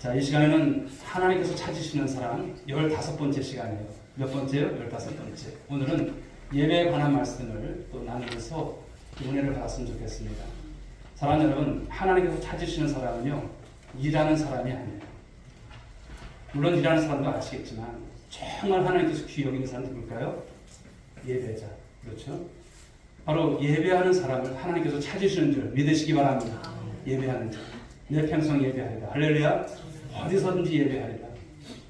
자, 이 시간에는 하나님께서 찾으시는 사람 15번째 시간이에요. 몇 번째요? 15번째. 오늘은 예배에 관한 말씀을 또 나누면서 은혜를 받았으면 좋겠습니다. 사랑하는 여러분, 하나님께서 찾으시는 사람은요, 일하는 사람이 아니에요. 물론 일하는 사람도 아시겠지만 정말 하나님께서 귀히 여기는 사람 누굴까요? 예배자. 그렇죠? 바로 예배하는 사람을 하나님께서 찾으시는 줄 믿으시기 바랍니다. 예배하는 자. 내 평생 예배하리라. 할렐루야. 어디서든지 예배하리라.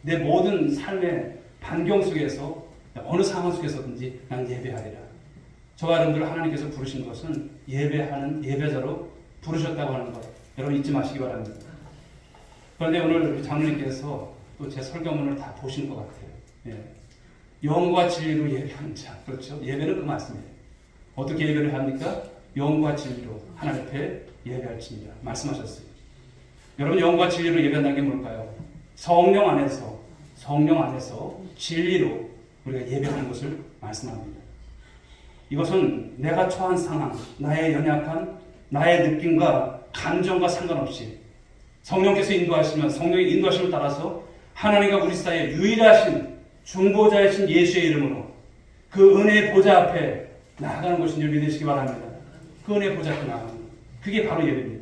내 모든 삶의 반경 속에서 어느 상황 속에서든지 난 예배하리라. 저와 여러분들 하나님께서 부르신 것은 예배하는 예배자로 부르셨다고 하는 것 여러분 잊지 마시기 바랍니다. 그런데 오늘 장로님께서 또 제 설교문을 다 보신 것 같아요. 예. 영과 진리로 예배하는 자. 그렇죠? 예배는 그 말씀이에요. 어떻게 예배를 합니까? 영과 진리로 하나님 앞에 예배할지니라 말씀하셨어요. 여러분, 영과 진리로 예배한다는 게 뭘까요? 성령 안에서 진리로 우리가 예배하는 것을 말씀합니다. 이것은 내가 처한 상황, 나의 연약한, 나의 느낌과 감정과 상관없이 성령께서 인도하시면 성령의 인도하심을 따라서 하나님과 우리 사이에 유일하신 중보자이신 예수의 이름으로 그 은혜의 보좌 앞에 나아가는 것인 줄 믿으시기 바랍니다. 그 은혜의 보좌 앞에 나아가는 것. 그게 바로 예배입니다.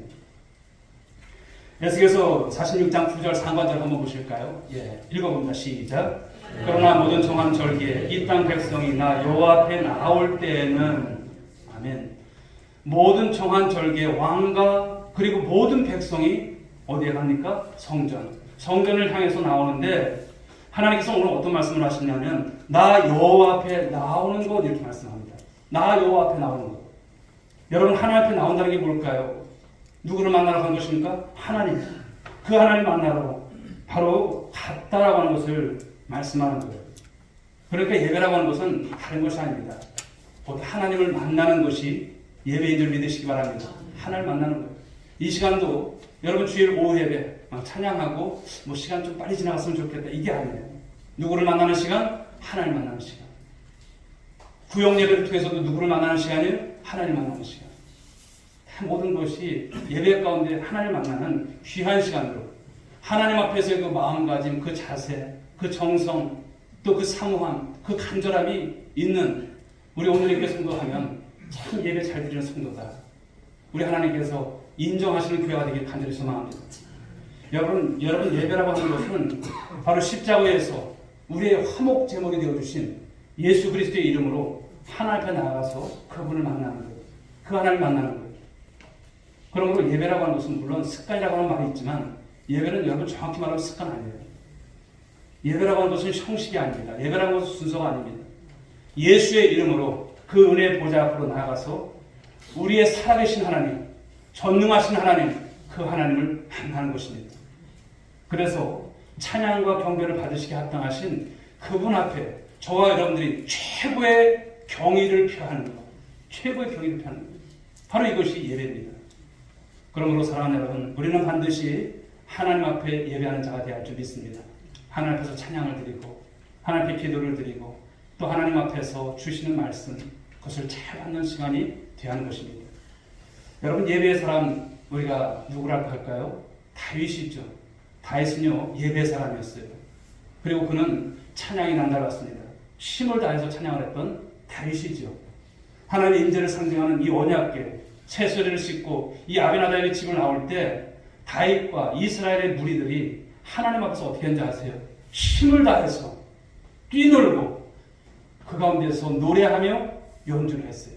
에스겔서 46장 9절 상관절 한번 보실까요? 예, 읽어봅니다. 시작. 그러나 모든 정한 절기에 이 땅 백성이 나 여호와 앞에 나올 때에는 아멘. 모든 정한 절기에 왕과 그리고 모든 백성이 어디에 갑니까? 성전을 향해서 나오는데 하나님께서 오늘 어떤 말씀을 하시냐면 나 여호와 앞에 나오는 것 이렇게 말씀합니다. 나 여호와 앞에 나오는 것. 여러분, 하나님 앞에 나온다는 게 뭘까요? 누구를 만나러 간 것입니까? 하나님. 그 하나님 만나러 바로 갔다라고 하는 것을 말씀하는 거예요. 그러니까 예배라고 하는 것은 다른 것이 아닙니다. 곧 하나님을 만나는 것이 예배인 줄 믿으시기 바랍니다. 하나님을 만나는 거예요. 이 시간도 여러분 주일 오후 예배 찬양하고 뭐 시간 좀 빨리 지나갔으면 좋겠다 이게 아니에요. 누구를 만나는 시간? 하나님 만나는 시간. 구역 예배를 통해서도 누구를 만나는 시간이에요? 하나님 만나는 시간. 모든 것이 예배 가운데 하나님을 만나는 귀한 시간으로 하나님 앞에서의 그 마음가짐, 그 자세, 그 정성, 또 그 사모함, 그 간절함이 있는 우리 오늘 예배 성도하면 참 예배 잘 드리는 성도다. 우리 하나님께서 인정하시는 교회가 되길 간절히 소망합니다. 여러분 예배라고 하는 것은 바로 십자가에서 우리의 화목 제목이 되어주신 예수 그리스도의 이름으로 하나님 앞에 나아가서 그분을 만나는 거예요. 그 하나님을 만나는 거예요. 그러므로 예배라고 하는 것은 물론 습관이라고 하는 말이 있지만 예배는 여러분 정확히 말하면 습관 아니에요. 예배라고 하는 것은 형식이 아닙니다. 예배라고 하는 것은 순서가 아닙니다. 예수의 이름으로 그 은혜의 보좌 앞으로 나아가서 우리의 살아계신 하나님, 전능하신 하나님, 그 하나님을 만나는 것입니다. 그래서 찬양과 경배를 받으시게 합당하신 그분 앞에 저와 여러분들이 최고의 경의를 표하는 것, 최고의 경의를 표하는 것, 바로 이것이 예배입니다. 그러므로 사랑하는 여러분, 우리는 반드시 하나님 앞에 예배하는 자가 되어야 할 줄 믿습니다. 하나님 앞에서 찬양을 드리고 하나님 앞에 기도를 드리고 또 하나님 앞에서 주시는 말씀 그것을 잘 받는 시간이 되어야 하는 것입니다. 여러분, 예배의 사람 우리가 누구랄까 할까요? 다윗이죠. 다윗은요 예배 사람이었어요. 그리고 그는 찬양이 남달랐습니다. 힘을 다해서 찬양을 했던 다윗이죠. 하나님의 임재를 상징하는 이 언약궤 채소리를 싣고 이 아비나답의 집을 나올 때 다윗과 이스라엘의 무리들이 하나님 앞에서 어떻게 했는지 아세요? 힘을 다해서 뛰놀고 그 가운데서 노래하며 연주를 했어요.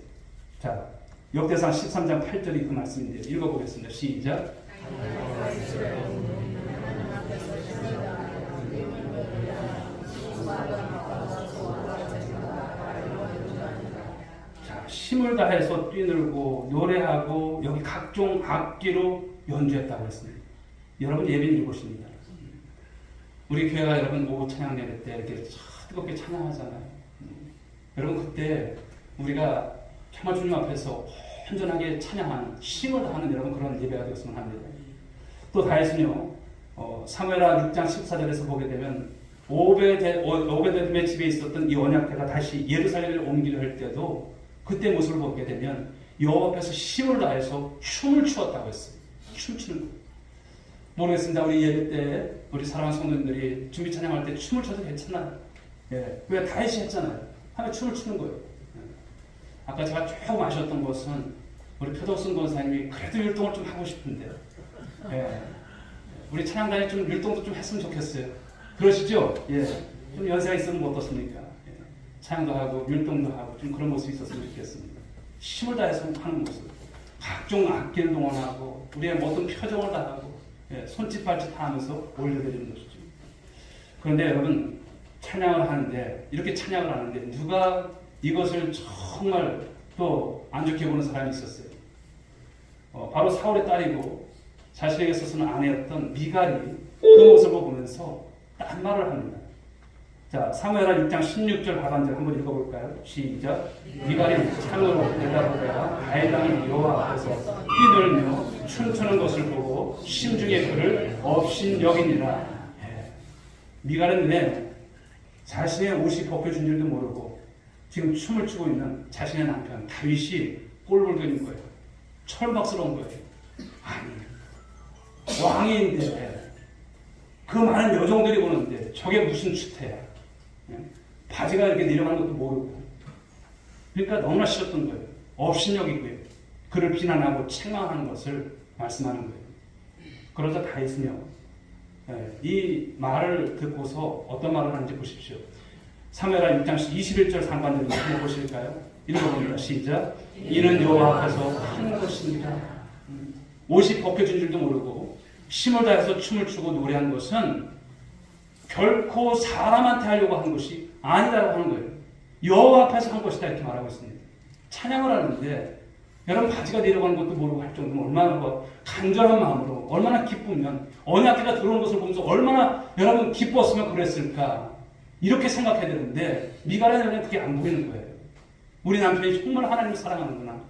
자, 역대상 13장 8절이 그 말씀인데요. 읽어보겠습니다. 시작. 자, 힘을 다해서 뛰놀고 노래하고 여기 각종 악기로 연주했다고 했습니다. 여러분 예배는 이곳입니다. 우리 교회가 여러분 오후 찬양 예배 때 이렇게 뜨겁게 찬양하잖아요. 여러분 그때 우리가 정말 주님 앞에서 온전하게 찬양하는 힘을 다하는 여러분 그런 예배가 되었으면 합니다. 또 다윗은요 사무엘하 6장 14절에서 보게 되면 오베데돔의 집에 있었던 이 언약궤가 다시 예루살렘을 옮기려 할 때도 그때 모습을 보게 되면 여호와 앞에서 힘을 다해서 춤을 추었다고 했어요. 춤추는 거예요. 모르겠습니다. 우리 예배 때 우리 사랑하는 성도님들이 준비 찬양할 때 춤을 춰도 괜찮아요. 예, 왜 다윗이 했잖아요. 하면 춤을 추는 거예요. 아까 제가 조금 아쉬웠던 것은 우리 표덕순 권사님이 그래도 율동을 좀 하고 싶은데요. 예, 우리 찬양단이 좀 율동도 좀 했으면 좋겠어요. 그러시죠? 예, 좀 연세가 있으면 어떻습니까? 예, 찬양도 하고 율동도 하고 좀 그런 모습이 있었으면 좋겠습니다. 힘을 다해서 하는 모습. 각종 악기를 동원하고 우리의 모든 표정을 다하고 예, 손짓 발짓 다 하면서 올려드리는 것이죠. 그런데 여러분 찬양을 하는데 이렇게 찬양을 하는데 누가 이것을 정말 또 안 좋게 보는 사람이 있었어요. 바로 사울의 딸이고 자신에게 있어서는 아내였던 미갈이 그 모습을 보면서 딴 말을 합니다. 자, 사무엘하 6장 16절 하반절 한번 읽어볼까요? 시작. 미갈이 창으로 내다보다가 다윗 여호와 앞에서 뛰놀며 춤추는 것을 보고 심중에 그를 없인 여기니라. 미갈은 왜 자신의 옷이 벗겨진 줄도 모르고 지금 춤을 추고 있는 자신의 남편 다윗이 꼴불견인 거예요. 철박스러운 거예요. 아니, 왕인데 그 많은 여종들이 보는데 저게 무슨 추태야. 바지가 이렇게 내려가는 것도 모르고. 그러니까 너무나 싫었던 거예요. 업신여기고요. 그를 비난하고 책망하는 것을 말씀하는 거예요. 그러자 다윗은요, 이 말을 듣고서 어떤 말을 하는지 보십시오. 사무엘하 6장 21절 상반절 한번 보실까요? 읽어봅니다. 시작. 이는 여호와 앞에서 하는 것입니다. 옷이 벗겨진 줄도 모르고 힘을 다해서 춤을 추고 노래한 것은 결코 사람한테 하려고 한 것이 아니다라고 하는 거예요. 여호와 앞에서 한 것이다 이렇게 말하고 있습니다. 찬양을 하는데 여러분 바지가 내려가는 것도 모르고 할 정도면 얼마나 간절한 마음으로 얼마나 기쁘면 언약궤가 들어오는 것을 보면서 얼마나 여러분 기뻤으면 그랬을까 이렇게 생각해야 되는데 미갈의 눈에 그게 안 보이는 거예요. 우리 남편이 정말 하나님을 사랑하는구나.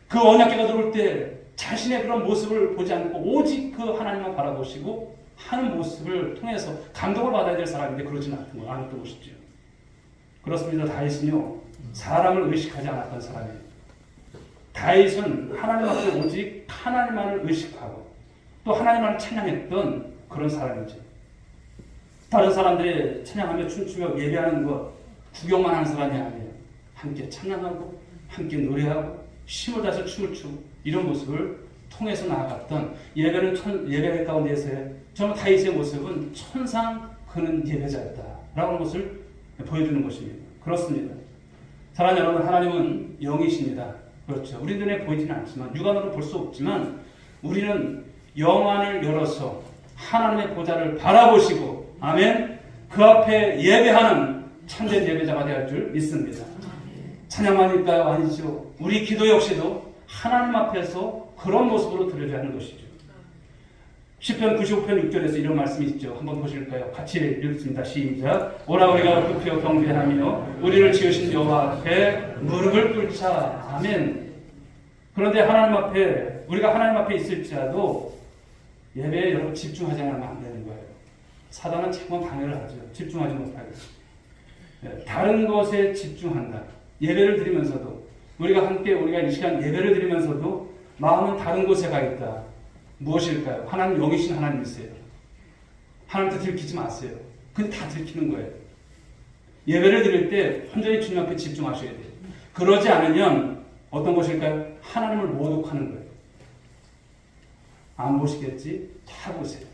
그 언약궤가 들어올 때 자신의 그런 모습을 보지 않고 오직 그 하나님만 바라보시고 하는 모습을 통해서 감동을 받아야 될 사람인데 그러지 않았던 것이죠. 그렇습니다. 다윗은요 사람을 의식하지 않았던 사람이에요. 다윗은 하나님 앞에 오직 하나님만을 의식하고 또 하나님만을 찬양했던 그런 사람이죠. 다른 사람들이 찬양하며 춤추며 예배하는 것 구경만 하는 사람이 아니에요. 함께 찬양하고 함께 노래하고 힘을 다해서 춤을 추고 이런 모습을 통해서 나아갔던 예배 가운데서의 정말 다윗의 모습은 천상 그는 예배자였다라고 하는 것을 보여주는 것입니다. 그렇습니다. 사랑하는 여러분, 하나님은 영이십니다. 그렇죠. 우리 눈에 보이지는 않지만 육안으로 볼 수 없지만 우리는 영안을 열어서 하나님의 보좌를 바라보시고 아멘 그 앞에 예배하는 참된 예배자가 되어야 줄 믿습니다. 찬양만일까요? 아니죠. 우리 기도 역시도 하나님 앞에서 그런 모습으로 드려야 하는 것이죠. 시편 95편 6절에서 이런 말씀이 있죠. 한번 보실까요? 같이 읽습니다. 시작. 오라 우리가 굽혀 경배하며 우리를 지으신 여호와 앞에 무릎을 꿇자. 아멘. 그런데 하나님 앞에 우리가 하나님 앞에 있을지라도 예배에 여러분 집중하지 않으면 안 되는 거예요. 사단은 자꾸 방해를 하죠. 집중하지 못하게. 다른 것에 집중한다. 예배를 드리면서도 우리가 이 시간 예배를 드리면서도 마음은 다른 곳에 가 있다. 무엇일까요? 하나님 영이신 하나님이세요. 하나님한테 들키지 마세요. 근데 다 들키는 거예요. 예배를 드릴 때 완전히 주님 앞에 집중하셔야 돼요. 그러지 않으면 어떤 것일까요? 하나님을 모독하는 거예요. 안 보시겠지? 다 보세요.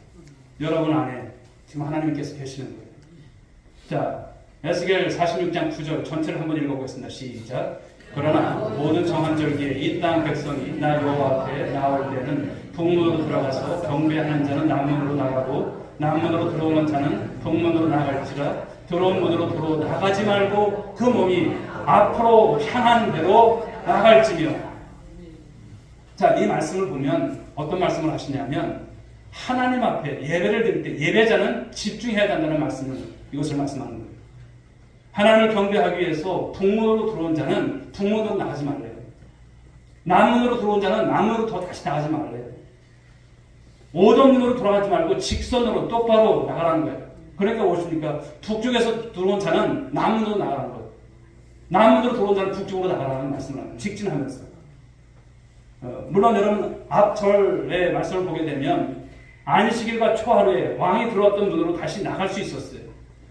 여러분 안에 지금 하나님께서 계시는 거예요. 자, 에스겔 46장 9절 전체를 한번 읽어보겠습니다. 시작. 그러나 모든 정한 절기에 이 땅 백성이 나 여호와 앞에 나올 때는 북문으로 들어가서 경배하는 자는 남문으로 나가고 남문으로 들어오는 자는 북문으로 나갈지라 들어온 문으로 들어 나가지 말고 그 몸이 앞으로 향한 대로 나갈지며. 자, 이 말씀을 보면 어떤 말씀을 하시냐면 하나님 앞에 예배를 드릴 때 예배자는 집중해야 된다는 말씀을 이것을 말씀하는 거예요. 하나님을 경배하기 위해서 북문으로 들어온 자는 북문으로 나가지 말래요. 남문으로 들어온 자는 남문으로 더 다시 나가지 말래요. 오동문으로 돌아가지 말고 직선으로 똑바로 나가라는 거예요. 그러니까 오십니까? 북쪽에서 들어온 자는 남문으로 나가라는 거예요. 남문으로 들어온 자는 북쪽으로 나가라는 말씀을 합니다. 직진하면서. 물론 여러분 앞절의 말씀을 보게 되면 안식일과 초하루에 왕이 들어왔던 문으로 다시 나갈 수 있었어요.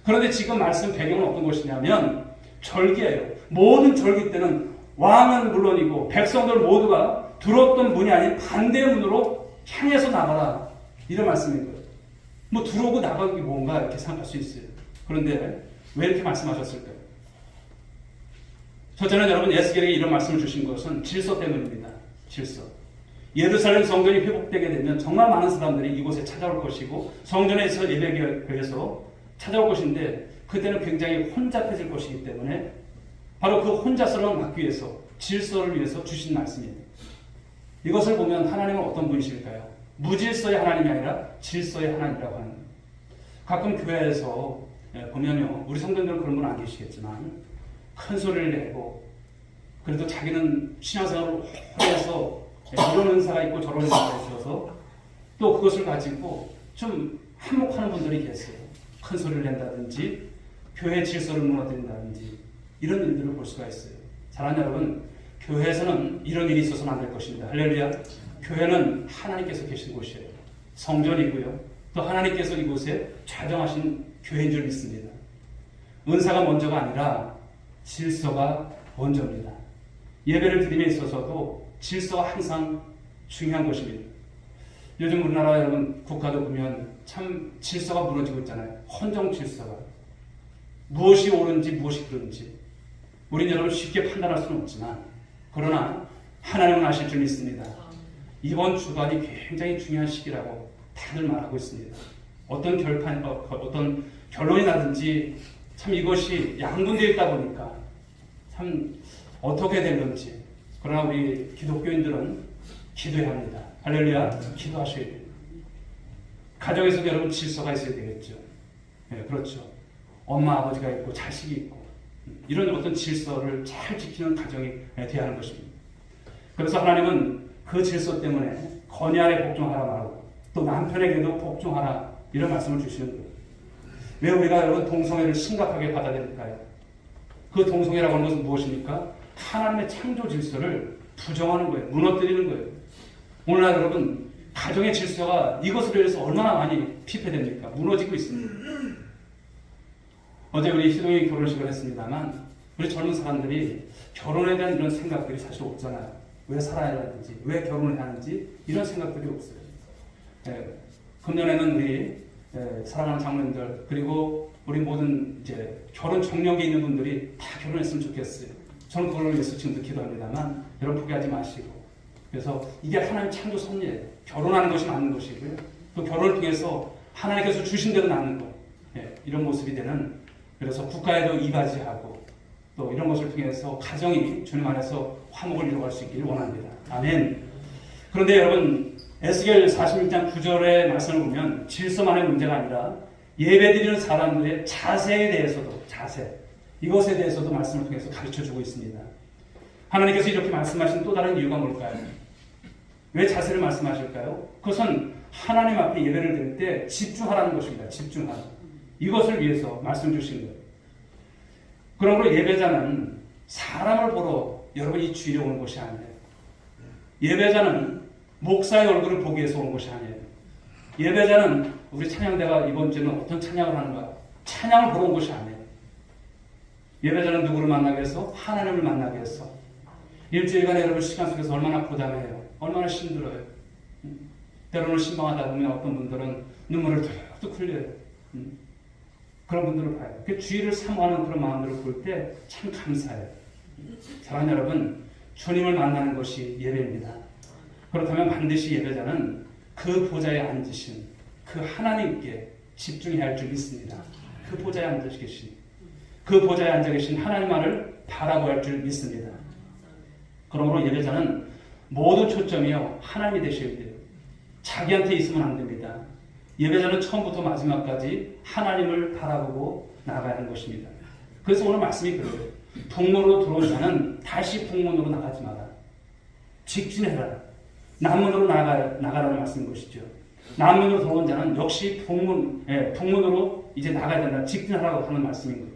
그런데 지금 말씀 배경은 어떤 것이냐면 절기예요. 모든 절기 때는 왕은 물론이고 백성들 모두가 들어왔던 문이 아닌 반대의 문으로 향해서 나가라. 이런 말씀인 거예요. 뭐 들어오고 나가기 뭔가 이렇게 생각할 수 있어요. 그런데 왜 이렇게 말씀하셨을까요? 첫째는 여러분 에스겔에게 이런 말씀을 주신 것은 질서 때문입니다. 질서. 예루살렘 성전이 회복되게 되면 정말 많은 사람들이 이곳에 찾아올 것이고 성전에서 예배교회에서 찾아올 것인데 그때는 굉장히 혼잡해질 것이기 때문에 바로 그 혼잡성을 막기 위해서 질서를 위해서 주신 말씀입니다. 이것을 보면 하나님은 어떤 분이실까요? 무질서의 하나님이 아니라 질서의 하나님이라고 하는 거예요. 가끔 교회에서 보면요, 우리 성도님들은 그런 분 안 계시겠지만 큰 소리를 내고 그래도 자기는 신앙생활을 오래 해서 이런 은사가 있고 저런 은사가 있어서 또 그것을 가지고 좀 한몫하는 분들이 계세요. 큰 소리를 낸다든지 교회 질서를 무너뜨린다든지 이런 일들을 볼 수가 있어요. 사랑하는 여러분, 교회에서는 이런 일이 있어서는 안 될 것입니다. 할렐루야. 교회는 하나님께서 계신 곳이에요. 성전이고요. 또 하나님께서 이곳에 좌정하신 교회인 줄 믿습니다. 은사가 먼저가 아니라 질서가 먼저입니다. 예배를 드림에 있어서도 질서가 항상 중요한 것입니다. 요즘 우리나라 여러분 국가도 보면 참 질서가 무너지고 있잖아요. 헌정 질서가. 무엇이 옳은지 무엇이 그른지 우린 여러분 쉽게 판단할 수는 없지만 그러나 하나님은 아실 줄 믿습니다. 이번 주간이 굉장히 중요한 시기라고 다들 말하고 있습니다. 어떤 결론이 나든지 참 이것이 양분되어 있다 보니까 참 어떻게 될런지 그러나 우리 기독교인들은 기도해야 합니다. 할렐루야. 기도하셔야 돼요. 가정에서도 여러분 질서가 있어야 되겠죠. 네, 그렇죠. 엄마 아버지가 있고 자식이 있고 이런 어떤 질서를 잘 지키는 가정이 되어야 하는 것입니다. 그래서 하나님은 그 질서 때문에 건의안에 복종하라 말하고 또 남편에게도 복종하라 이런 말씀을 주시는 거예요. 왜 우리가 여러분 동성애를 심각하게 받아들일까요? 그 동성애라고 하는 것은 무엇입니까? 하나님의 창조 질서를 부정하는 거예요. 무너뜨리는 거예요. 오늘날 여러분 가정의 질서가 이것으로 인해서 얼마나 많이 피폐됩니까? 무너지고 있습니다. 어제 우리 희동이 결혼식을 했습니다만 우리 젊은 사람들이 결혼에 대한 이런 생각들이 사실 없잖아요. 왜 살아야 하는지, 왜 결혼을 하는지 이런 생각들이 없어요. 금년에는 우리 사랑하는 장로님들 그리고 우리 모든 이제 결혼 정력이 있는 분들이 다 결혼했으면 좋겠어요. 저는 그걸 위해서 지금도 기도합니다만 여러분 포기하지 마시고 그래서 이게 하나님 창조 섭리예요. 결혼하는 것이 맞는 것이고요. 또 결혼을 통해서 하나님께서 주신 대로 낳는 것 이런 모습이 되는 그래서 국가에도 이바지하고 또 이런 것을 통해서 가정이 주님 안에서 화목을 이루어갈 수 있기를 원합니다. 아멘. 그런데 여러분 에스겔 46장 9절의 말씀을 보면 질서만의 문제가 아니라 예배드리는 사람들의 자세에 대해서도 이것에 대해서도 말씀을 통해서 가르쳐주고 있습니다. 하나님께서 이렇게 말씀하신 또 다른 이유가 뭘까요? 왜 자세를 말씀하실까요? 그것은 하나님 앞에 예배를 드릴 때 집중하라는 것입니다. 집중하라. 이것을 위해서 말씀 주신 거예요. 그러므로 예배자는 사람을 보러 여러분 이 주일에 오는 것이 아니에요. 예배자는 목사의 얼굴을 보기 위해서 오는 것이 아니에요. 예배자는 우리 찬양대가 이번 주에는 어떤 찬양을 하는가? 찬양을 보러 온 것이 아니에요. 예배자는 누구를 만나기 위해서? 하나님을 만나기 위해서. 일주일간 여러분 시간 속에서 얼마나 부담해요. 얼마나 힘들어요. 때로는 신방하다 보면 어떤 분들은 눈물을 뚝뚝 흘려요. 그런 분들을 봐요. 그 주의를 사모하는 그런 마음들을 볼 때 참 감사해요. 사랑하는 여러분, 주님을 만나는 것이 예배입니다. 그렇다면 반드시 예배자는 그 보좌에 앉으신 그 하나님께 집중해야 할 줄 믿습니다. 그 보좌에 앉아 계신 그 보좌에 앉아 계신 하나님만을 바라보아야 할 줄 믿습니다. 그러므로 예배자는 모든 초점이요 하나님이 되셔야 돼요. 자기한테 있으면 안 됩니다. 예배자는 처음부터 마지막까지 하나님을 바라보고 나가야 하는 것입니다. 그래서 오늘 말씀이 그래요. 북문으로 들어온 자는 다시 북문으로 나가지 마라. 직진해라. 남문으로 나가라는 말씀인 것이죠. 남문으로 들어온 자는 역시 북문으로 이제 나가야 된다. 직진하라고 하는 말씀인 거예요.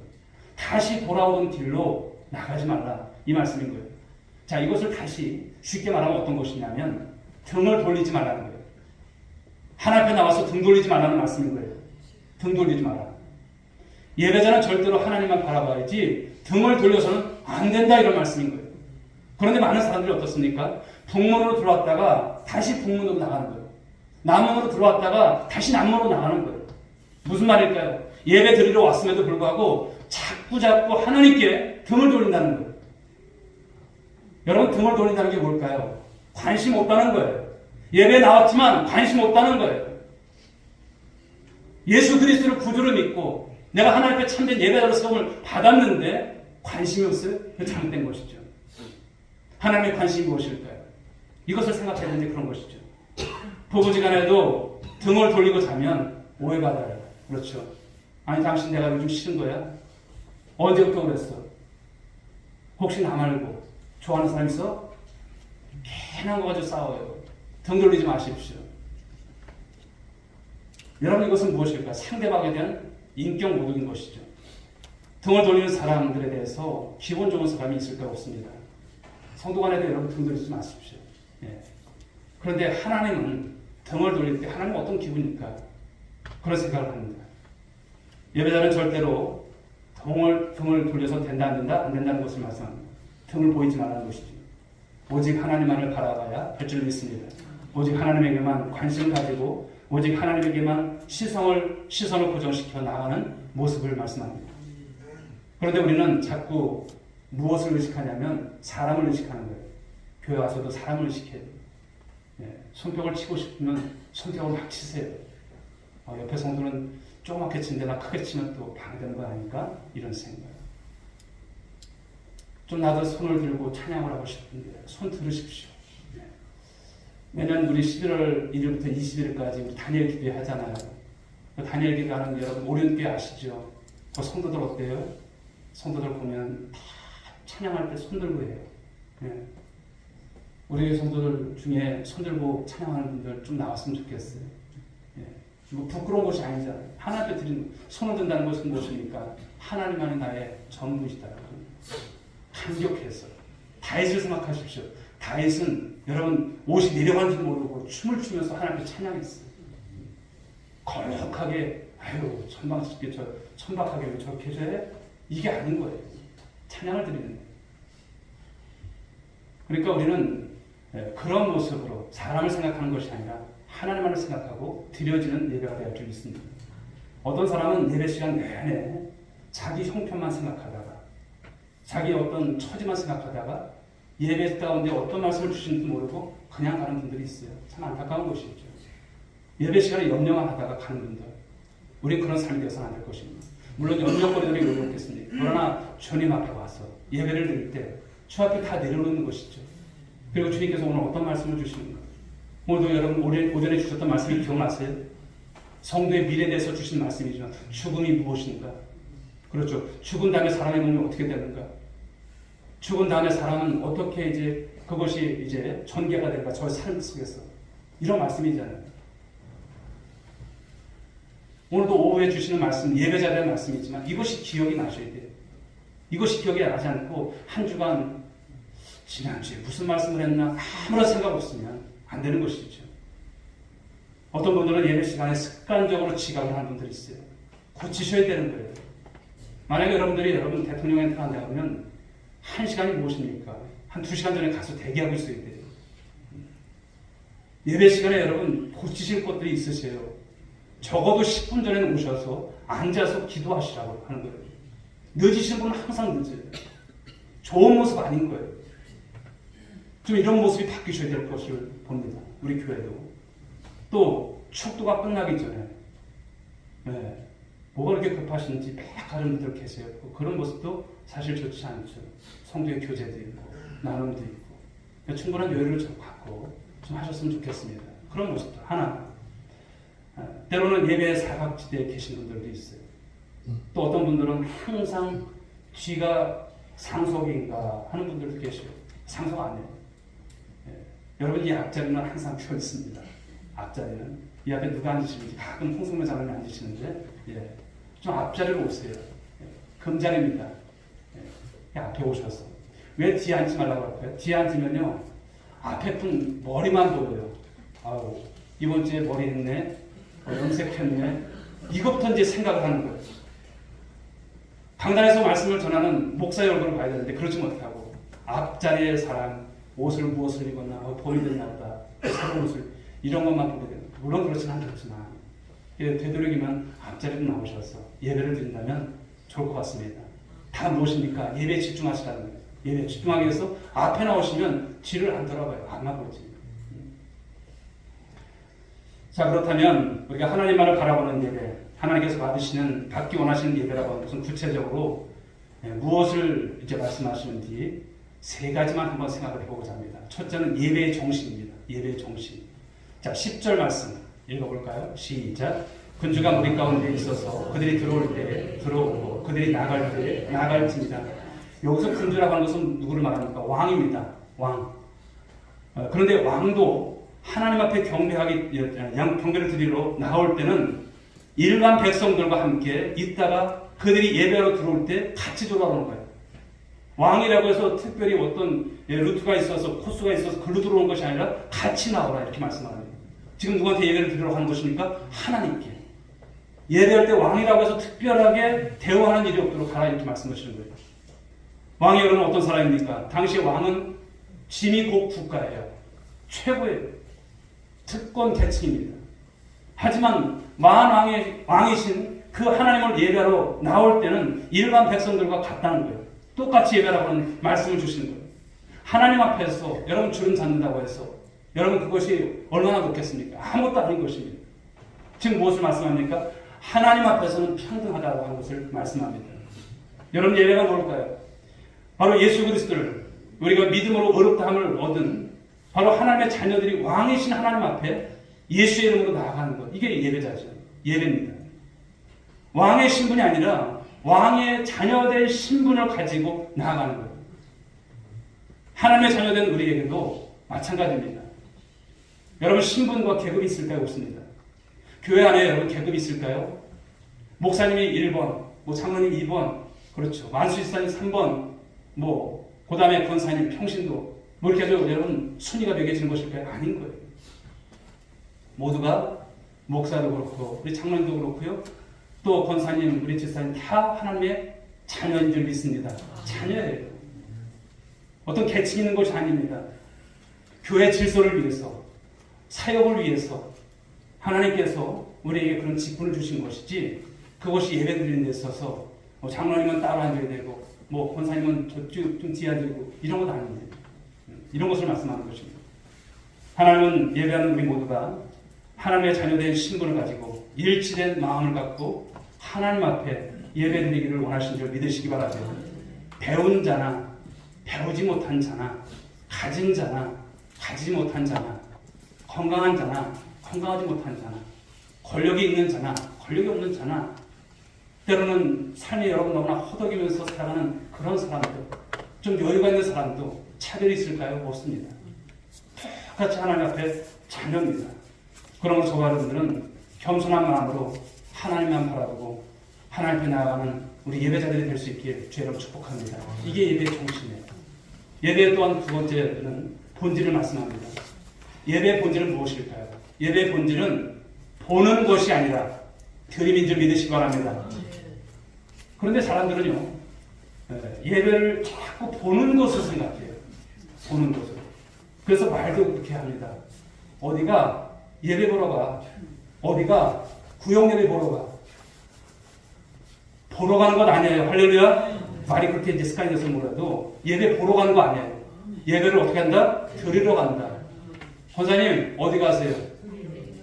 다시 돌아오던 길로 나가지 말라. 이 말씀인 거예요. 자, 이것을 다시 쉽게 말하면 어떤 것이냐면 등을 돌리지 말라는 거예요. 하나님 앞에 나와서 등 돌리지 말라는 말씀인 거예요. 등 돌리지 마라. 예배자는 절대로 하나님만 바라봐야지 등을 돌려서는 안 된다 이런 말씀인 거예요. 그런데 많은 사람들이 어떻습니까? 북문으로 들어왔다가 다시 북문으로 나가는 거예요. 남문으로 들어왔다가 다시 남문으로 나가는 거예요. 무슨 말일까요? 예배 드리러 왔음에도 불구하고 자꾸 하나님께 등을 돌린다는 거예요. 여러분, 등을 돌린다는 게 뭘까요? 관심 없다는 거예요. 예배에 나왔지만 관심 없다는 거예요. 예수 그리스도를 구주로 믿고 내가 하나님 앞에 참된 예배자로 세움을 받았는데 관심이 없어요? 그게 잘못된 것이죠. 하나님의 관심이 무엇일까요? 이것을 생각해야 되는데 그런 것이죠. 부부지간에도 등을 돌리고 자면 오해받아요. 그렇죠. 아니, 당신 내가 요즘 싫은 거야? 언제부터 그랬어? 혹시 나 말고 좋아하는 사람 있어? 괜한 거 가지고 싸워요. 등 돌리지 마십시오. 여러분, 이것은 무엇일까? 상대방에 대한 인격 모독인 것이죠. 등을 돌리는 사람들에 대해서 기분 좋은 사람이 있을까? 없습니다. 성도 간에도 여러분 등 돌리지 마십시오. 예. 그런데 하나님은 등을 돌릴 때 하나님은 어떤 기분일까? 그런 생각을 합니다. 예배자는 절대로 등을 돌려서 된다 안 된다? 안 된다는 것을 말씀합니다. 등을 보이지 말라는 것이죠. 오직 하나님만을 바라봐야 할 줄 믿습니다. 오직 하나님에게만 관심을 가지고 오직 하나님에게만 시선을 고정시켜 나가는 모습을 말씀합니다. 그런데 우리는 자꾸 무엇을 의식하냐면 사람을 의식하는 거예요. 교회 와서도 사람을 의식해요. 예, 손뼉을 치고 싶으면 손뼉을 막 치세요. 옆에 성도는 조그맣게 치는데 나 크게 치면 또 방해되는 거 아닙니까? 이런 생각. 좀 나도 손을 들고 찬양을 하고 싶은데 손 들으십시오. 예. 매년 우리 11월 1일부터 20일까지 우리 다니엘 기도회 하잖아요. 그 다니엘 기도하는 여러분 오륜교회 아시죠? 그 성도들 어때요? 성도들 보면 다 찬양할 때 손 들고 해요. 예. 우리 성도들 중에 손 들고 찬양하는 분들 좀 나왔으면 좋겠어요. 예. 뭐 부끄러운 것이 아니잖아요. 하나님 앞에 드리는 손을 든다는 것은 무엇입니까? 하나님만이 나의 전부이시다. 감격해서 다윗을 생각하십시오. 다윗은 여러분 옷이 내려간지도 모르고 춤을 추면서 하나님께 찬양했어요. 거룩하게 아유 천박하게 왜 저렇게 해줘야 이게 아닌 거예요. 찬양을 드리는 거예요. 그러니까 우리는 그런 모습으로 사람을 생각하는 것이 아니라 하나님만을 생각하고 드려지는 예배가 되어야 할 줄 믿습니다. 어떤 사람은 예배 시간 내내 자기 형편만 생각하다가 자기 어떤 처지만 생각하다가 예배 가운데 어떤 말씀을 주시는지 모르고 그냥 가는 분들이 있어요. 참 안타까운 것이죠. 예배 시간에 염려만 하다가 가는 분들. 우린 그런 삶이 되어서는 안 될 것입니다. 물론 염려거리들이 요구했겠습니다. 그러나 주님 앞에 와서 예배를 드릴 때 주 앞에 다 내려놓는 것이죠. 그리고 주님께서 오늘 어떤 말씀을 주시는가? 오늘도 여러분 오전에 주셨던 말씀이 기억나세요? 성도의 미래에 대해서 주신 말씀이지만 죽음이 무엇인가? 그렇죠. 죽은 다음에 사람의 몸이 어떻게 되는가? 죽은 다음에 사람은 어떻게 그것이 전개가 될까? 저 삶 속에서. 이런 말씀이잖아요. 오늘도 오후에 주시는 말씀, 예배자에 대한 말씀이지만 이것이 기억이 나셔야 돼요. 이것이 기억이 나지 않고 한 주간 지난주에 무슨 말씀을 했나 아무런 생각 없으면 안 되는 것이죠. 어떤 분들은 예배 시간에 습관적으로 지각을 하는 분들이 있어요. 고치셔야 되는 거예요. 만약에 여러분들이 여러분 대통령에 태어나면 1시간이 무엇입니까? 한 2시간 전에 가서 대기하고 있어야 돼요. 예배 시간에 여러분 고치실 것들이 있으세요. 적어도 10분 전에 오셔서 앉아서 기도하시라고 하는 거예요. 늦으시는 분은 항상 늦어요. 좋은 모습 아닌 거예요. 좀 이런 모습이 바뀌셔야 될 것을 봅니다. 우리 교회도. 또 축도가 끝나기 전에 뭐가 그렇게 급하신지 막 하는 분들 계세요. 그런 모습도 사실 좋지 않죠. 성도의 교제도 있고 나눔도 있고 충분한 여유를 좀 갖고 좀 하셨으면 좋겠습니다. 그런 모습도 하나. 때로는 예배 사각지대에 계신 분들도 있어요. 또 어떤 분들은 항상 뒤가 상속인가 하는 분들도 계셔요. 상속 안 해요. 여러분 이 앞자리는 항상 비어 있습니다. 앞자리는 이 앞에 누가 앉으시는지 가끔 홍성래 장로님 앉으시는데 좀 앞자리로 오세요. 금자리입니다. 앞에 오셔서 왜 뒤에 앉지 말라고 할까요? 뒤에 앉으면요 앞에 분 머리만 보여요. 아우 이번 주에 머리 했네, 염색했네, 이것부터 이제 생각을 하는 거예요. 강단에서 말씀을 전하는 목사의 얼굴을 봐야 되는데 그러지 못하고 앞자리의 사람, 옷을 무엇을 입었나, 봄이 됐나 보다, 새로운 옷을, 이런 것만 보게 됩니다. 물론 그렇지는 않겠지만 되도록이면 앞자리로 나오셔서 예배를 드린다면 좋을 것 같습니다. 다 무엇입니까? 예배에 집중하시라는 거예요. 예배에 집중하기 위해서 앞에 나오시면 뒤를 안 돌아봐요. 안 나보지. 자, 그렇다면 우리가 하나님만을 바라보는 예배, 하나님께서 받기 원하시는 예배라고 하는 것은 구체적으로 무엇을 이제 말씀하시는지 세 가지만 한번 생각을 해보고자 합니다. 첫째는 예배의 정신입니다. 예배의 정신. 자, 10절 말씀 읽어볼까요? 시작. 군주가 무리 가운데 있어서 그들이 들어올 때 들어오고 그들이 나갈 때 나갈지니라. 여기서 군주라고 하는 것은 누구를 말합니까? 왕입니다. 왕. 그런데 왕도 하나님 앞에 경배를 드리러 나올 때는 일반 백성들과 함께 있다가 그들이 예배로 들어올 때 같이 돌아오는 거예요. 왕이라고 해서 특별히 어떤 루트가 있어서 코스가 있어서 글로 들어오는 것이 아니라 같이 나오라 이렇게 말씀합니다. 지금 누구한테 예배를 드리러 하는 것입니까? 하나님께. 예배할 때 왕이라고 해서 특별하게 대우하는 일이 없도록 하라 이렇게 말씀하시는 거예요. 왕이 여러분 어떤 사람입니까? 당시 왕은 지미국 국가예요. 최고의 특권 계층입니다. 하지만 왕이신 그 하나님을 예배하러 나올 때는 일반 백성들과 같다는 거예요. 똑같이 예배라고 하는 말씀을 주시는 거예요. 하나님 앞에서 여러분 주름 잡는다고 해서 여러분 그것이 얼마나 높겠습니까? 아무것도 아닌 것입니다. 지금 무엇을 말씀합니까? 하나님 앞에서는 평등하다고 하는 것을 말씀합니다. 여러분 예배가 뭘까요? 바로 예수 그리스도를 우리가 믿음으로 어렵다함을 얻은 바로 하나님의 자녀들이 왕이신 하나님 앞에 예수의 이름으로 나아가는 것. 이게 예배자죠. 예배입니다. 왕의 신분이 아니라 왕의 자녀된 신분을 가지고 나아가는 거예요. 하나님의 자녀된 우리에게도 마찬가지입니다. 여러분 신분과 계급이 있을까요? 없습니다. 교회 안에 여러분 계급이 있을까요? 목사님이 1번, 장로님 2번, 그렇죠. 만수지사님 3번, 그 다음에 권사님, 평신도, 이렇게 해서 여러분 순위가 매겨지는 것일까요? 아닌 거예요. 모두가 목사도 그렇고, 우리 장로님도 그렇고요. 또 권사님, 우리 지사님 다 하나님의 자녀인 줄 믿습니다. 자녀예요. 어떤 계층 있는 것이 아닙니다. 교회 질서를 위해서, 사역을 위해서 하나님께서 우리에게 그런 직분을 주신 것이지 그것이 예배 드리는 데 있어서 장로님은 따로 앉아야 되고 권사님은 저쪽 좀 뒤에 앉고 이런 것 아닙니다. 이런 것을 말씀하는 것입니다. 하나님은 예배하는 우리 모두가 하나님의 자녀된 신분을 가지고 일치된 마음을 갖고 하나님 앞에 예배드리기를 원하신 줄 믿으시기 바랍니다. 배운 자나 배우지 못한 자나 가진 자나 가지지 못한 자나 건강한 자나 건강하지 못한 자나 권력이 있는 자나 권력이 없는 자나 때로는 삶이 여러분 너무나 허덕이면서 살아가는 그런 사람들 좀 여유가 있는 사람도 차별이 있을까요? 없습니다. 똑같이 하나님 앞에 자녀입니다. 그러므로 저와 여러분들은 겸손한 마음으로 하나님만 바라보고 하나님 앞에 나아가는 우리 예배자들이 될 수 있기를 주의로 축복합니다. 이게 예배의 정신이에요. 예배 또한 두 번째는 본질을 말씀합니다. 예배의 본질은 무엇일까요? 예배의 본질은 보는 것이 아니라 드림인 줄 믿으시기 바랍니다. 그런데 사람들은요, 예배를 자꾸 보는 것을 생각해요. 보는 것을. 그래서 말도 그렇게 합니다. 어디가 예배 보러 가. 어디가 구역 예배 보러 가. 보러 가는 건 아니에요. 할렐루야. 말이 그렇게 이제 습관이 돼서 몰라도 예배 보러 가는 거 아니에요. 예배를 어떻게 한다? 드리러 간다. 권사님 어디 가세요?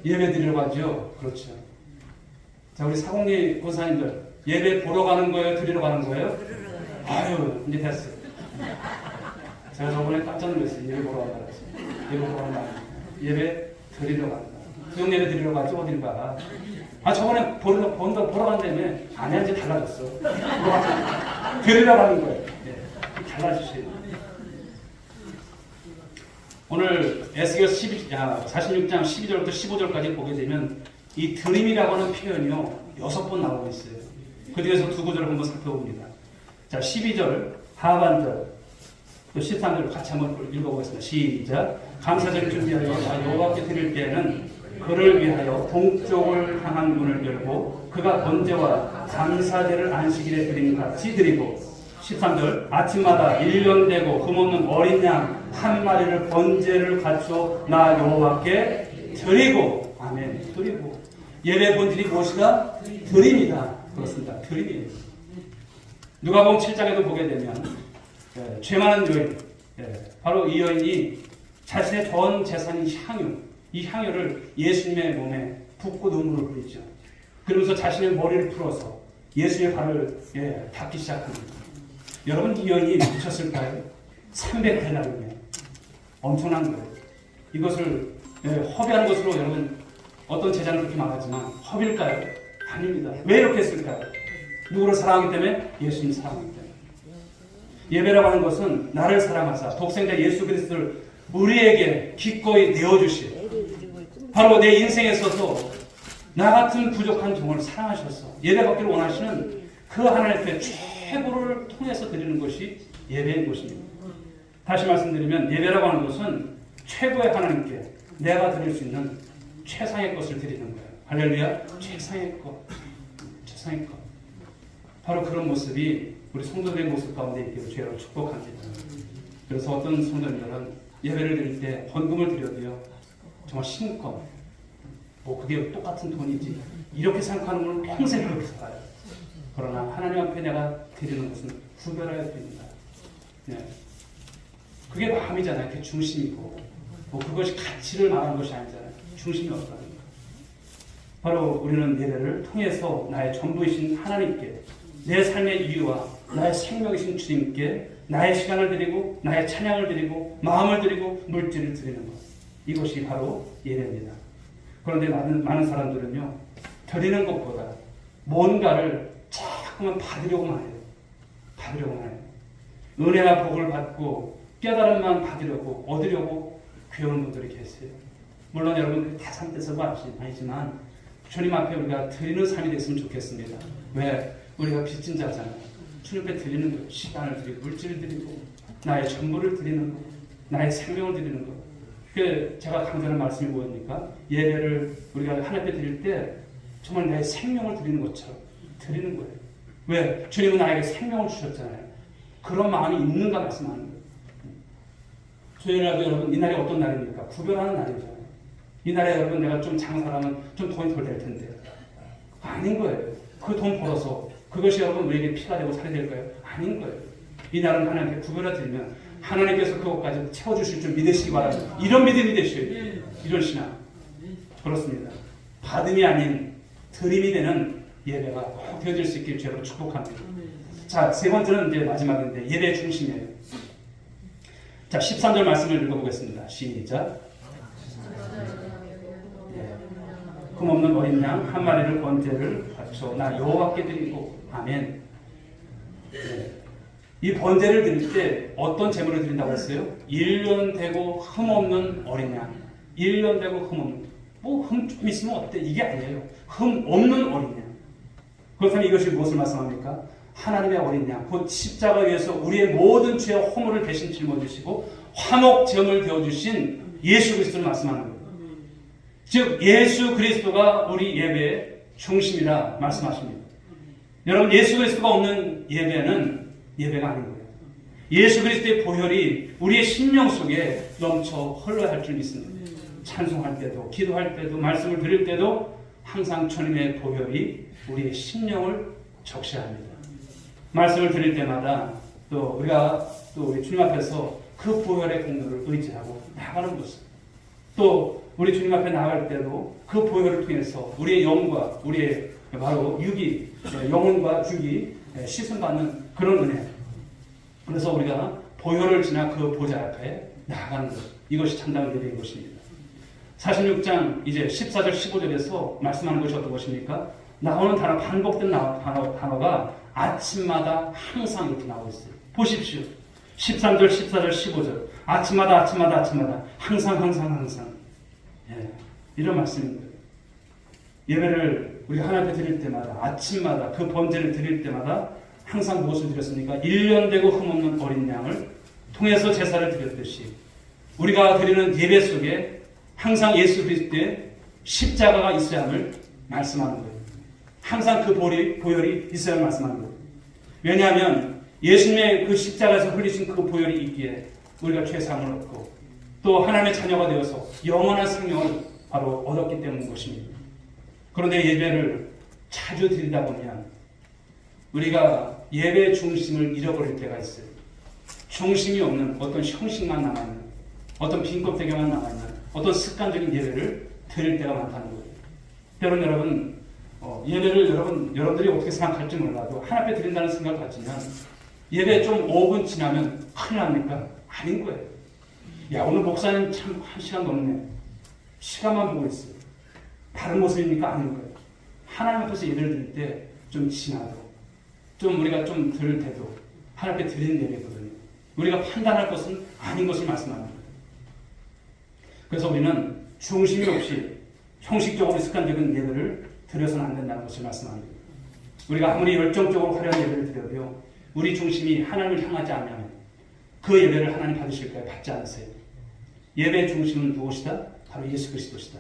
예배 드리러 가죠. 그렇죠. 자, 우리 사공리 권사님들 예배 보러 가는 거예요? 드리러 가는 거예요? 아유, 이제 됐어요. 제가 저번에 깜짝 놀랐어요. 예배 보러 간다 그랬어요. 예배 보러 간다. 예배 드리러 간다. 구역 예배 드리러 가죠? 어딜 가? 저번에 보러 간다며. 아니야, 이제 달라졌어. 드리러 가는 거예요. 네. 달라지셔야 돼요. 오늘 에스겔 46장 12절부터 15절까지 보게 되면 이 드림이라고 하는 표현이요 6번 나오고 있어요. 그 중에서 두 구절을 한번 살펴봅니다. 자, 12절 하반절 또 13절 같이 한번 읽어보겠습니다. 시작. 감사절을 준비하여 여호와께 드릴 때에는 그를 위하여 동쪽을 향한 문을 열고 그가 번제와 감사제를 안식일에 드린 같이 드리고 13절 아침마다 1년 되고 흠없는 어린 양 한 마리를 번제를 갖춰 나 여호와께 드리고 아멘 드리고 예배 본질이 무엇이다? 드림이다. 그렇습니다. 드림이에요. 누가복음 7장에도 보게 되면 죄 많은 여인 바로 이 여인이 자신의 전 재산인 향유 이 향유를 예수님의 몸에 붓고 눈물을 흘리죠. 그러면서 자신의 머리를 풀어서 예수의 발을 닦기 시작합니다. 여러분 이 여인이 미쳤을까요? 300데나리면 엄청난 거예요. 이것을 허비하는 것으로 여러분 어떤 제자는 그렇게 말하지만 허비일까요? 아닙니다. 왜 이렇게 했을까요? 누구를 사랑하기 때문에? 예수님 사랑하기 때문에. 예배라고 하는 것은 나를 사랑하사 독생자 예수 그리스도를 우리에게 기꺼이 내어주신 바로 내 인생에 있어서 나 같은 부족한 종을 사랑하셔서 예배받기를 원하시는 그 하나님 앞에 최고를 통해서 드리는 것이 예배인 것입니다. 다시 말씀드리면 예배라고 하는 것은 최고의 하나님께 내가 드릴 수 있는 최상의 것을 드리는 거예요. 할렐루야. 최상의 것. 최상의 것. 바로 그런 모습이 우리 성도들의 모습 가운데 있기를 주로 축복합니다. 그래서 어떤 성도님들은 예배를 드릴 때 헌금을 드려도요. 정말 신권. 뭐 그게 똑같은 돈이지. 이렇게 생각하는 분은 평생 그렇게 살아요. 그러나 하나님 앞에 내가 드리는 것은 구별해야 됩니다. 네. 그게 마음이잖아요. 그게 중심이고. 뭐 그것이 가치를 말하는 것이 아니잖아요. 중심이 없다는 거. 바로 우리는 예배를 통해서 나의 전부이신 하나님께 내 삶의 이유와 나의 생명이신 주님께 나의 시간을 드리고 나의 찬양을 드리고 마음을 드리고 물질을 드리는 것. 이것이 바로 예배입니다. 그런데 많은 사람들은요. 드리는 것보다 뭔가를 자꾸만 받으려고만 해요. 받으려고만 해요. 은혜와 복을 받고 깨달음만 받으려고 얻으려고 괴로운 분들이 계세요. 물론 여러분 다 참돼서가 아니지만 주님 앞에 우리가 드리는 삶이 됐으면 좋겠습니다. 왜? 우리가 빚진 자잖아요. 주님 앞에 드리는 거예요. 시간을 드리고 물질을 드리고 나의 전부를 드리는 거 나의 생명을 드리는 거. 그게 제가 강조하는 말씀이 뭐입니까? 예배를 우리가 하나님 앞에 드릴 때 정말 나의 생명을 드리는 것처럼 드리는 거예요. 왜? 주님은 나에게 생명을 주셨잖아요. 그런 마음이 있는가 말씀하는 거예요. 주일날도 여러분 이날이 어떤 날입니까? 구별하는 날이잖아요. 이날에 여러분 내가 좀 장사하면 좀 돈이 덜 될 텐데 아닌 거예요. 그 돈 벌어서 그것이 여러분 우리에게 피가 되고 살이 될까요? 아닌 거예요. 이날은 하나님께 구별해 드리면 하나님께서 그것까지 채워주실 줄 믿으시기 바랍니다. 이런 믿음이 되셔야 돼요. 이런 신앙. 그렇습니다. 받음이 아닌 드림이 되는 예배가 꼭 되어질 수 있길 주로 축복합니다. 자, 세 번째는 이제 마지막인데 예배의 중심이에요. 자, 13절 말씀을 읽어보겠습니다. 시작. 흠없는 어린 양 한 마리를 번제를 바쳐 나 여호와께 드리고 아멘. 이 번제를 드릴 때 어떤 제물을 드린다고 했어요? 1년 되고 흠없는 어린 양. 1년 되고 흠없는. 뭐 흠 좀 있으면 어때? 이게 아니에요. 흠 없는 어린 양. 그렇다면 이것이 무엇을 말씀합니까? 하나님의 어린 양, 곧 십자가 위에서 우리의 모든 죄와 허물을 대신 짊어지시고 화목제물 되어주신 예수 그리스도를 말씀하는 거예요. 즉 예수 그리스도가 우리 예배의 중심이라 말씀하십니다. 여러분 예수 그리스도가 없는 예배는 예배가 아닌 거예요. 예수 그리스도의 보혈이 우리의 심령 속에 넘쳐 흘러야 할 줄 믿습니다. 찬송할 때도 기도할 때도 말씀을 드릴 때도 항상 주님의 보혈이 우리의 심령을 적셔합니다. 말씀을 드릴 때마다 또 우리가 또 우리 주님 앞에서 그 보혈의 공로를 의지하고 나가는 모습. 또 우리 주님 앞에 나갈 때도 그 보혈을 통해서 우리의 영과 우리의 바로 육이 영혼과 육이 씻음받는 그런 은혜. 그래서 우리가 보혈을 지나 그 보좌 앞에 나아가는 것. 이것이 참다운 예배인 것입니다. 46장 이제 14절 15절에서 말씀하는 것이 어떤 것입니까? 나오는 단어, 반복된 단어가 아침마다 항상 이렇게 나오고 있어요. 보십시오. 13절, 14절, 15절. 아침마다 항상. 예, 이런 말씀입니다. 예배를 우리가 하나님께 드릴 때마다 아침마다 그 번제를 드릴 때마다 항상 무엇을 드렸습니까? 1년 되고 흠없는 어린 양을 통해서 제사를 드렸듯이 우리가 드리는 예배 속에 항상 예수 그리스도의 십자가가 있어야 함을 말씀하는 거예요. 항상 그 보혈이 있어야 함을 말씀하는 거예요. 왜냐하면 예수님의 그 십자가에서 흘리신 그 보혈이 있기에 우리가 죄사함을 얻고 또 하나님의 자녀가 되어서 영원한 생명을 바로 얻었기 때문인 것입니다. 그런데 예배를 자주 드리다 보면 우리가 예배 중심을 잃어버릴 때가 있어요. 중심이 없는 어떤 형식만 남아있는, 어떤 빈 껍데기만 남아있는 어떤 습관적인 예배를 드릴 때가 많다는 거예요. 때로는 여러분, 예배를 여러분들이 어떻게 생각할지 몰라도 하나님께 드린다는 생각을 가지면 예배 좀 5분 지나면 큰일 납니까? 아닌 거예요. 야, 오늘 목사님 참 1시간 넘네. 시간만 보고 있어요. 다른 모습입니까? 아닌 거예요. 하나님 앞에서 예배를 드릴 때 좀 지나도, 좀 우리가 좀 덜 돼도 하나님께 드리는 예배거든요. 우리가 판단할 것은 아닌 것을 말씀합니다. 그래서 우리는 중심이 없이 형식적으로 습관적인 예배를 드려서는 안 된다는 것을 말씀합니다. 우리가 아무리 열정적으로 화려한 예배를 드려도요, 우리 중심이 하나님을 향하지 않으면 그 예배를 하나님 받으실까요? 받지 않으세요. 예배의 중심은 무엇이다? 바로 예수 그리스도시다.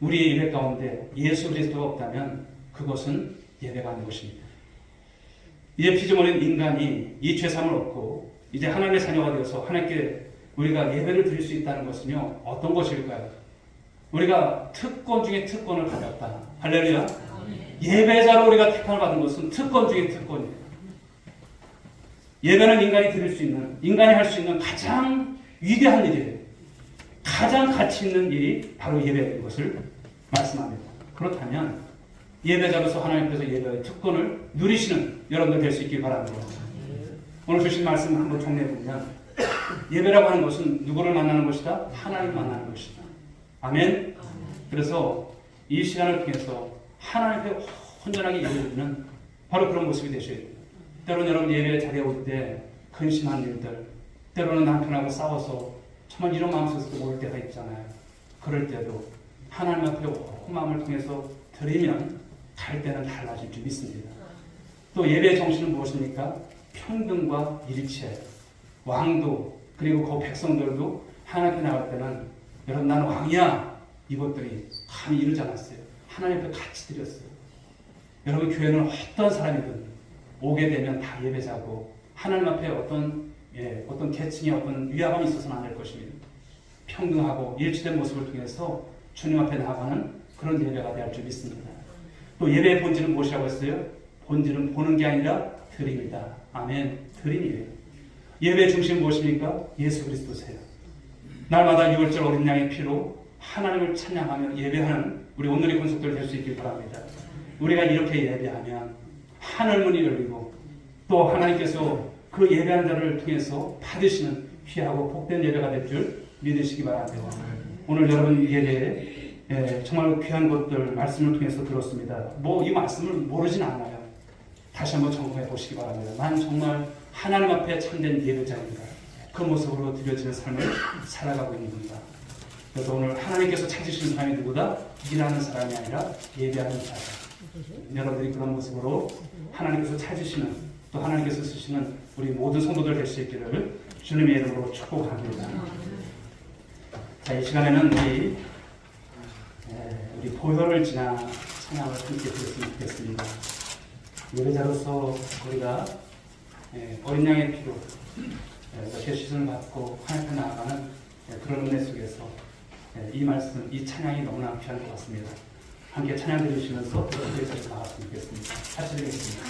우리의 예배 가운데 예수 그리스도가 없다면 그것은 예배가 아닌 것입니다. 이제 피조물인 인간이 이 죄사함을 얻고 이제 하나님의 자녀가 되어서 하나님께 우리가 예배를 드릴 수 있다는 것은요, 어떤 것일까요? 우리가 특권 중에 특권을 받았다. 할렐루야. 예배자로 우리가 택함을 받은 것은 특권 중에 특권이에요. 예배는 인간이 드릴 수 있는, 인간이 할 수 있는 가장 위대한 일이에요. 가장 가치 있는 일이 바로 예배인 것을 말씀합니다. 그렇다면 예배자로서 하나님 앞에서 예배의 특권을 누리시는 여러분들 될 수 있길 바랍니다. 오늘 주신 말씀 한번 정리해보면 예배라고 하는 것은 누구를 만나는 것이다? 하나님 만나는 것이다. 아멘. 그래서 이 시간을 통해서 하나님 앞에 온전하게 예배드리는 바로 그런 모습이 되셔야 돼요. 때로는 여러분 예배 자리에 올 때 근심한 일들, 때로는 남편하고 싸워서 정말 이런 마음속에서 올 때가 있잖아요. 그럴 때도 하나님 앞에 온 마음을 통해서 드리면 갈 때는 달라질 줄 믿습니다. 또 예배의 정신은 무엇입니까? 평등과 일체, 왕도 그리고 그 백성들도 하나님 앞에 나갈 때는 여러분 나는 왕이야, 이것들이 감히 이루지 않았어요. 하나님 앞에 같이 드렸어요. 여러분 교회는 어떤 사람이든 오게 되면 다 예배자고 하나님 앞에 어떤 계층의 어떤 위화감이 있어서는 안 될 것입니다. 평등하고 일치된 모습을 통해서 주님 앞에 나아가는 그런 예배가 될 줄 믿습니다. 또 예배의 본질은 무엇이라고 했어요? 본질은 보는 게 아니라 드림이다. 아멘. 드림이에요. 예배의 중심은 무엇입니까? 예수 그리스도세요. 날마다 6월절 어린 양의 피로 하나님을 찬양하며 예배하는 우리 오늘의 권속들 될 수 있길 바랍니다. 우리가 이렇게 예배하면 하늘문이 열리고 또 하나님께서 그 예배하는 자를 통해서 받으시는 귀하고 복된 예배가 될 줄 믿으시기 바랍니다. 오늘 여러분 예배에 정말 귀한 것들 말씀을 통해서 들었습니다. 이 말씀을 모르진 않아요. 다시 한번 점검해 보시기 바랍니다. 난 정말 하나님 앞에 참된 예배자인가? 그 모습으로 드려지는 삶을 살아가고 있는 건가? 그래서 오늘 하나님께서 찾으시는 사람이 누구다? 일하는 사람이 아니라 예배하는 자다. 여러분들이 그런 모습으로 하나님께서 찾으시는 또 하나님께서 쓰시는 우리 모든 성도들 될 수 있기를 주님의 이름으로 축복합니다. 자, 이 시간에는 우리 보혈을 지나 찬양을 함께 드렸으면 좋겠습니다. 예배자로서 우리가 어린 양의 피로 죄 씻음을 받고 하나님 앞에 나아가는 그런 은혜 속에서 이 말씀, 이 찬양이 너무나 귀한 것 같습니다. 함께 찬양 드리시면서 기도해서 나갔으면 좋겠습니다. 같이 드리겠습니다.